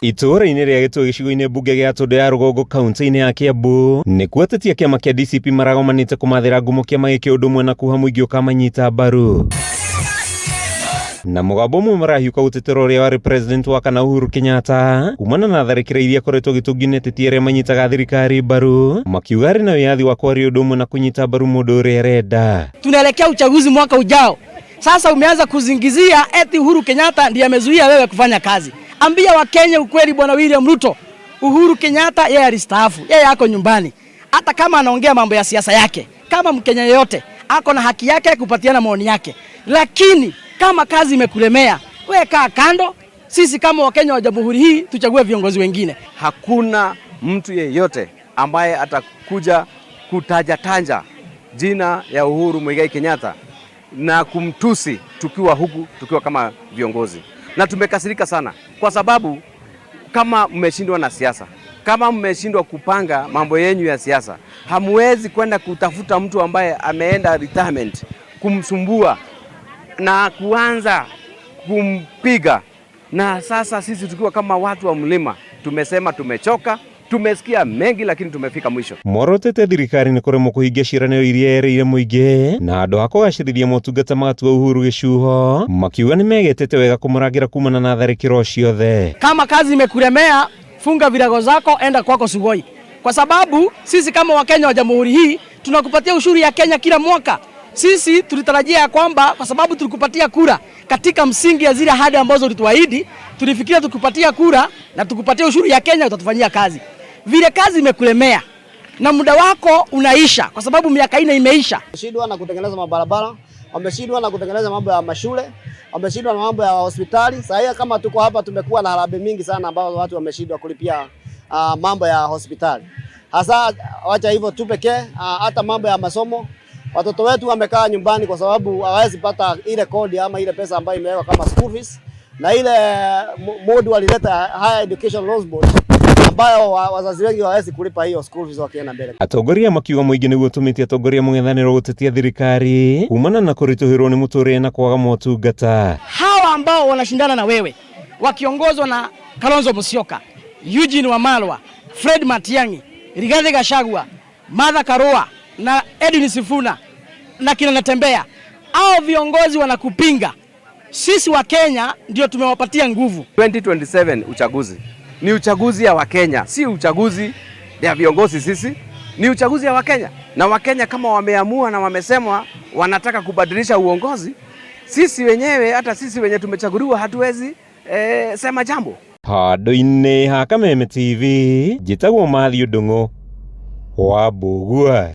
Itura-inĩ rĩa Gĩtũĩ gĩcigo-inĩ mbunge gĩa Tondũ ya Rũgongo kaunti-inĩ ya Kiambu nĩkuo ateti a kĩama kĩa DCP maragomanĩte kũmathĩra ngumo kĩama gĩkĩ ũndũ ũmwe na kuha mũingĩ ũkamanyita mbaru. Na mũgambo ũmwe marahiũka gũtetera ũrĩa warĩ president wa kana Uhuru Kenyatta kumana na tharĩkĩra iria koretwo gĩtũngi-inĩ ateti arĩa manyitaga thirikari mbaru, makiuga arĩ na wĩyathi wa kwaria ũndũ ũmwe na kunyita mbaru mũndũ ũrĩa arenda. Tunaelekea uchaguzi mwaka ujao. Sasa umeanza kuzingizia eti Uhuru Kenyatta ndiye amezuia wewe kufanya kazi. Ambia Wakenya ukweli, bwana William Ruto. Uhuru Kenyatta yeye alistaafu. Yeye ako nyumbani. Hata kama anaongea mambo ya siasa yake, kama Mkenya yeyote ako na haki yake kupatiana maoni yake. Lakini kama kazi imekulemea, wewe kaa kando. Sisi kama Wakenya wa Jamhuri hii tuchague viongozi wengine. Hakuna mtu yeyote ambaye atakuja kutajatanja jina ya Uhuru Muigai Kenyatta na kumtusi tukiwa kama viongozi. Na tumekasirika sana kwa sababu kama mmeshindwa na siasa, kama mmeshindwa kupanga mambo yenu ya siasa, hamwezi kwenda kutafuta mtu ambaye ameenda retirement kumsumbua na kuanza kumpiga. Na sasa sisi tukiwa kama watu wa mlima tumesema tumechoka. Tumesikia mengi lakini tumefika mwisho. Morotete thirikari nĩ kũremwo kũhingia ciĩranĩro iria yereire mũingĩ na andũ a kũgacĩrithia motungata magatua Uhuru Gĩcuho makiuga nĩ megetete wega kũmũrangĩra kumana na tharĩkĩro ciothe. Kama kazi imekulemea, funga virago zako, enda kwako Sugoi, kwa sababu sisi kama Wakenya wa Jamhuri hii tunakupatia ushuru ya Kenya kila mwaka. Sisi tulitarajia kwamba kwa sababu tulikupatia kura katika msingi ya zile ahadi ambazo ulituahidi, tulifikiria tukupatia kura na tukupatia ushuru ya Kenya utatufanyia kazi. Vile kazi imekulemea na muda wako unaisha kwa sababu miaka 4 imeisha. Wameshindwa na kutengeneza mabarabara, wameshindwa na kutengeneza mambo ya mashule, wameshindwa na mambo ya hospitali. Sasa kama tuko hapa tumekuwa na harambee mingi sana ambao watu wameshindwa kulipia mambo ya hospitali. Hasa wacha hivyo tu pekee, hata mambo ya masomo. Watoto wetu wamekaa nyumbani kwa sababu hawezi pata ile kodi ama ile pesa ambayo imewekwa kama school fees, na ile mode walileta Higher Education Loans Board ambayo wazazi wengi hawezi kulipa hiyo school fees wakienda mbele. Atongoria makiuga mũingĩ nĩguo ũtũmĩte atongoria mũng'ethanĩro gũtetia thirikari kumana na kũritũhĩrwo nĩ mũtũrĩre na kwaga motungata. Hawa ambao wanashindana na wewe wakiongozwa na Kalonzo Musyoka, Eugene Wamalwa, Fred Matiang'i, Rigathi Gachagua, Martha Karua na Edwin Sifuna na kina Natembeya, hao viongozi wanakupinga. Sisi wa Kenya ndio tumewapatia nguvu. 2027 uchaguzi ni uchaguzi ya Wakenya, si uchaguzi ya viongozi. Sisi ni uchaguzi ya Wakenya, na Wakenya kama wameamua na wamesema wanataka kubadilisha uongozi, sisi wenyewe, hata sisi wenye tumechaguliwa hatuwezi sema jambo. Handũ-inĩ ha Kameme TV, njĩtagwo Matthew Ndung'u wa Mbugua.